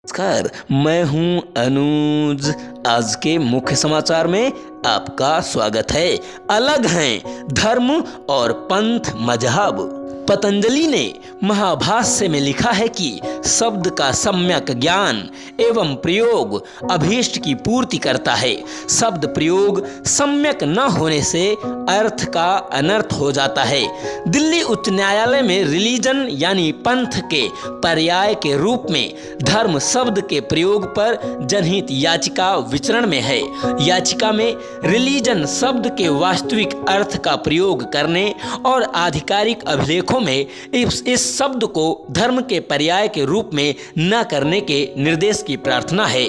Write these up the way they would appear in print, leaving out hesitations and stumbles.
नमस्कार, मैं हूं अनुज। आज के मुख्य समाचार में आपका स्वागत है। अलग हैं धर्म और पंथ मजहब। पतंजलि ने महाभाष्य में लिखा है कि शब्द का सम्यक ज्ञान एवं प्रयोग अभीष्ट की पूर्ति करता है। शब्द प्रयोग सम्यक न होने से अर्थ का अनर्थ हो जाता है। दिल्ली उच्च न्यायालय में रिलीजन यानी पंथ के पर्याय के रूप में धर्म शब्द के प्रयोग पर जनहित याचिका विचरण में है। याचिका में रिलीजन शब्द के वास्तविक अर्थ का प्रयोग करने और आधिकारिक अभिलेखों में इस शब्द को धर्म के पर्याय के रूप में न करने के निर्देश की प्रार्थना है।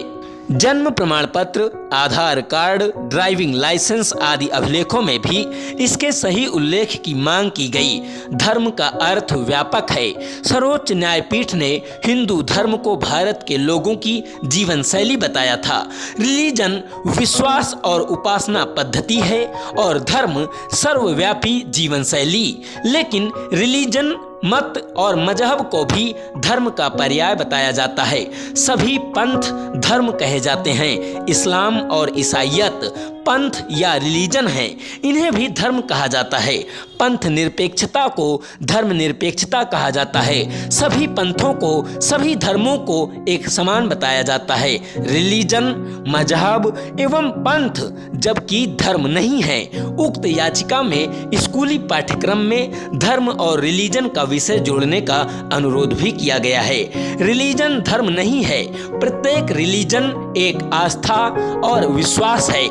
जन्म प्रमाण पत्र, आधार कार्ड, ड्राइविंग लाइसेंस आदि अभिलेखों में भी इसके सही उल्लेख की मांग की गई। धर्म का अर्थ व्यापक है। सर्वोच्च न्यायपीठ ने हिंदू धर्म को भारत के लोगों की जीवन शैली बताया था। रिलीजन विश्वास और उपासना पद्धति है और धर्म सर्वव्यापी जीवन शैली। लेकिन रिलीजन मत और मजहब को भी धर्म का पर्याय बताया जाता है। सभी पंथ धर्म कहे जाते हैं। इस्लाम और ईसाईयत पंथ या रिलीजन है, इन्हें भी धर्म कहा जाता है। पंथ निरपेक्षता को धर्म निरपेक्षता कहा जाता है। सभी पंथों को, सभी धर्मों को एक समान बताया जाता है। रिलीजन, मजहब एवं पंथ जबकि धर्म नहीं है। उक्त याचिका में स्कूली पाठ्यक्रम में धर्म और रिलीजन का विषय जोड़ने का अनुरोध भी किया गया है। रिलीजन धर्म नहीं है। प्रत्येक रिलीजन एक आस्था और विश्वास है।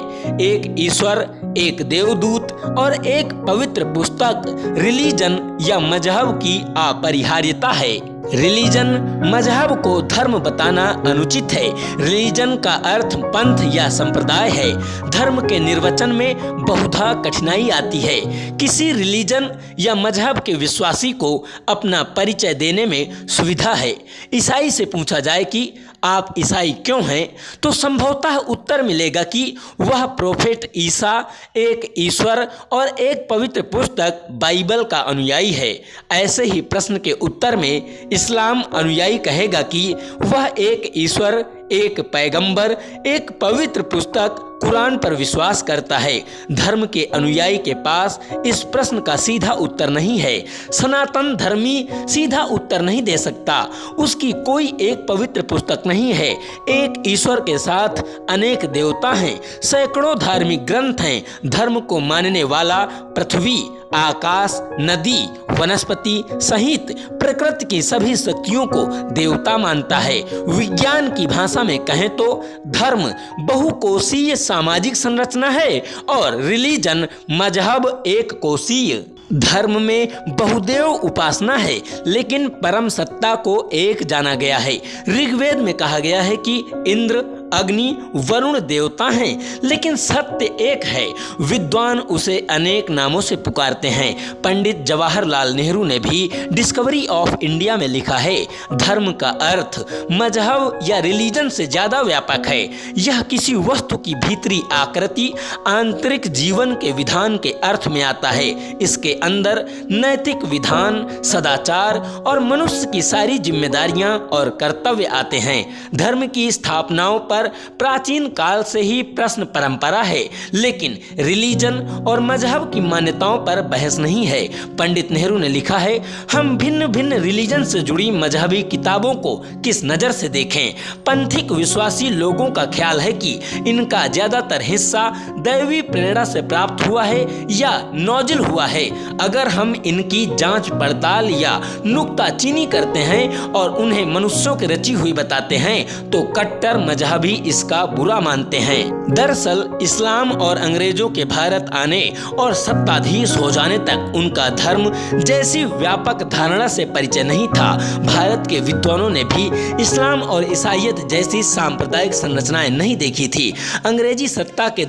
एक ईश्वर, एक देवदूत और एक पवित्र पुस्तक रिलीजन या मजहब की अपरिहार्यता है। रिलीजन मजहब को धर्म बताना अनुचित है। रिलीजन का अर्थ पंथ या संप्रदाय है। धर्म के निर्वचन में बहुधा कठिनाई आती है। किसी रिलीजन या मजहब के विश्वासी को अपना परिचय देने में सुविधा है। ईसाई से पूछा जाए कि आप ईसाई क्यों हैं, तो संभवतः उत्तर मिलेगा कि वह प्रोफेट ईसा, एक ईश्वर और एक पवित्र पुस्तक बाइबल का अनुयायी है। ऐसे ही प्रश्न के उत्तर में इस्लाम अनुयायी कहेगा कि वह एक ईश्वर, एक पैगंबर, एक पवित्र पुस्तक कुरान पर विश्वास करता है। धर्म के अनुयायी के पास इस प्रश्न का सीधा उत्तर नहीं है। सनातन धर्मी सीधा उत्तर नहीं दे सकता। उसकी कोई एक पवित्र पुस्तक नहीं है। एक ईश्वर के साथ अनेक देवता हैं, सैकड़ों धार्मिक ग्रंथ हैं। धर्म को मानने वाला पृथ्वी, आकाश, नदी, वनस्पति सहित प्रकृति की सभी शक्तियों को देवता मानता है। विज्ञान की भाषा में कहें तो धर्म बहुकोशीय सामाजिक संरचना है और रिलीजन मजहब एक कोशीय। धर्म में बहुदेव उपासना है, लेकिन परम सत्ता को एक जाना गया है। ऋग्वेद में कहा गया है कि इंद्र, अग्नि, वरुण देवता हैं, लेकिन सत्य एक है। विद्वान उसे अनेक नामों से पुकारते हैं। पंडित जवाहरलाल नेहरू ने भी डिस्कवरी ऑफ इंडिया में लिखा है, धर्म का अर्थ मजहब या रिलीजन से ज्यादा व्यापक है। यह किसी वस्तु की भीतरी आकृति, आंतरिक जीवन के विधान के अर्थ में आता है। इसके अंदर नैतिक विधान, सदाचार और मनुष्य की सारी जिम्मेदारियां और कर्तव्य आते हैं। धर्म की स्थापनाओं पर प्राचीन काल से ही प्रश्न परंपरा है, लेकिन रिलीजन और मजहब की मान्यताओं पर बहस नहीं है। पंडित नेहरू ने लिखा है, हम भिन्न भिन्न रिलीजन से जुड़ी मजहबी किताबों को किस नजर से देखें। पंथिक विश्वासी लोगों का ख्याल है कि इनका ज्यादातर हिस्सा दैवी प्रेरणा से प्राप्त हुआ है या नोजिल हुआ है। अगर हम इनकी जांच पड़ताल या नुक्ताचीनी करते हैं और उन्हें मनुष्यों की रची हुई बताते हैं तो कट्टर मजहबी इसका बुरा मानते हैं। दरअसल इस्लाम और अंग्रेजों के भारत आने और सत्ताधीश हो जाने तक उनका धर्म जैसी व्यापक धारणा से परिचय नहीं था। भारत के विद्वानों ने भी इस्लाम और ईसाईयत जैसी सांप्रदायिक संरचनाएं नहीं देखी थी। अंग्रेजी सत्ता के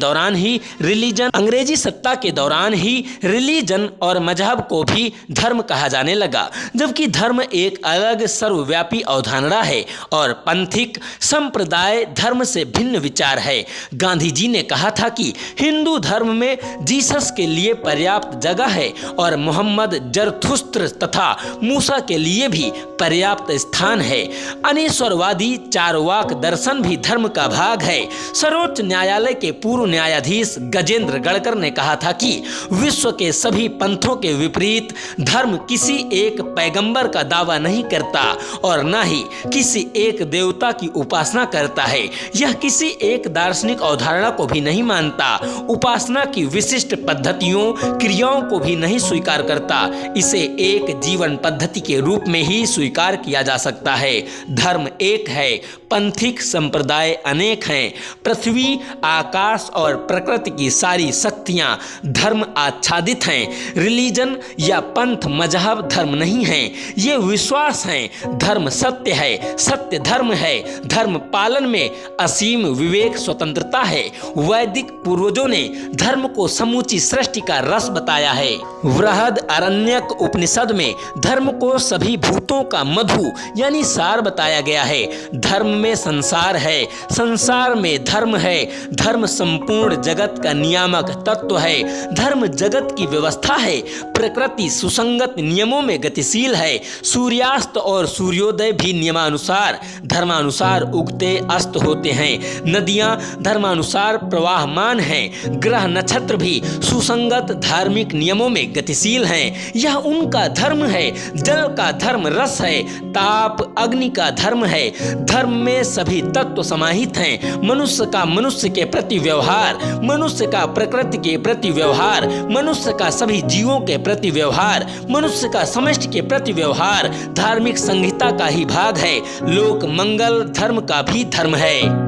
दौरान ही रिलीजन और मजहब को भी धर्म कहा जाने लगा, जबकि धर्म एक अलग सर्वव्यापी अवधारणा है और पंथिक संप्रदाय धर्म धर्म से भिन्न विचार है। गांधी जी ने कहा था कि हिंदू धर्म में जीसस के लिए पर्याप्त जगह है और मोहम्मद जरथुस्त्र तथा मूसा के लिए भी पर्याप्त स्थान है। अनीश्वरवादी चारवाक दर्शन भी धर्म का भाग है। सर्वोच्च न्यायालय के पूर्व न्यायाधीश गजेंद्र गढ़कर ने कहा था कि विश्व के सभी पंथों के विपरीत धर्म किसी एक पैगंबर का दावा नहीं करता और न ही किसी एक देवता की उपासना करता है। यह किसी एक दार्शनिक अवधारणा को भी नहीं मानता, उपासना की विशिष्ट पद्धतियों क्रियाओं को भी नहीं स्वीकार करता। इसे एक जीवन पद्धति के रूप में ही स्वीकार किया जा सकता है। धर्म एक है, पंथिक संप्रदाय अनेक हैं। पृथ्वी, आकाश और प्रकृति की सारी शक्तियां धर्म आच्छादित हैं। रिलीजन या पंथ मजहब धर्म नहीं है, ये विश्वास हैं। धर्म सत्य है, सत्य धर्म है। धर्म पालन में असीम विवेक स्वतंत्रता है। वैदिक पूर्वजों ने धर्म को समूची सृष्टि का रस बताया है। बृहद आरण्यक उपनिषद में धर्म को सभी भूतों का मधु यानी सार बताया गया है। धर्म में संसार है, संसार में धर्म है। धर्म संपूर्ण जगत का नियामक तत्व है। धर्म जगत की व्यवस्था है। प्रकृति सुसंगत नियमों में गतिशील है। सूर्यास्त और सूर्योदय भी नियमानुसार धर्मानुसार उगते अस्त होते हैं। नदियां धर्मानुसार प्रवाहमान हैं। ग्रह नक्षत्र भी सुसंगत धार्मिक नियमों में गतिशील हैं। यह उनका धर्म है। जल का धर्म रस है। ताप अग्नि का धर्म है। धर्म में सभी तत्व समाहित हैं। मनुष्य का मनुष्य के प्रति व्यवहार, मनुष्य का प्रकृति के प्रति व्यवहार, मनुष्य का सभी जीवों के प्रति व्यवहार, मनुष्य का समष्टि के प्रति व्यवहार धार्मिक संहिता का ही भाग है। लोक मंगल धर्म का भी धर्म है।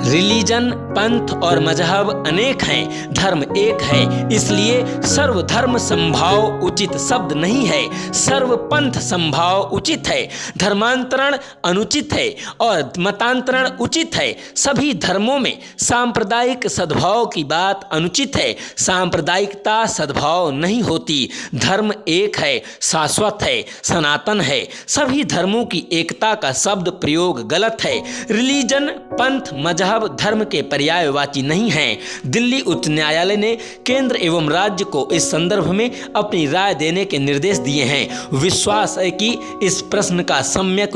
रिलीजन, पंथ और मजहब अनेक हैं, धर्म एक है। इसलिए सर्वधर्म संभाव उचित शब्द नहीं है, सर्व पंथ संभाव उचित है। धर्मांतरण अनुचित है और मतांतरण उचित है। सभी धर्मों में सांप्रदायिक सद्भाव की बात अनुचित है। सांप्रदायिकता सद्भाव नहीं होती। धर्म एक है, शाश्वत है, सनातन है। सभी धर्मों की एकता का शब्द प्रयोग गलत है। रिलीजन, पंथ, मजहब धर्म के पर्यायवाची नहीं हैं। दिल्ली उच्च न्यायालय ने केंद्र एवं राज्य को इस संदर्भ में अपनी राय देने के निर्देश दिए हैं। विश्वास है कि इस प्रश्न का सम्यक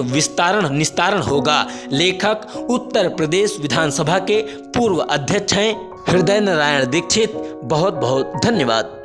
निस्तारण होगा। लेखक उत्तर प्रदेश विधानसभा के पूर्व अध्यक्ष हैं हृदय नारायण दीक्षित। बहुत बहुत धन्यवाद।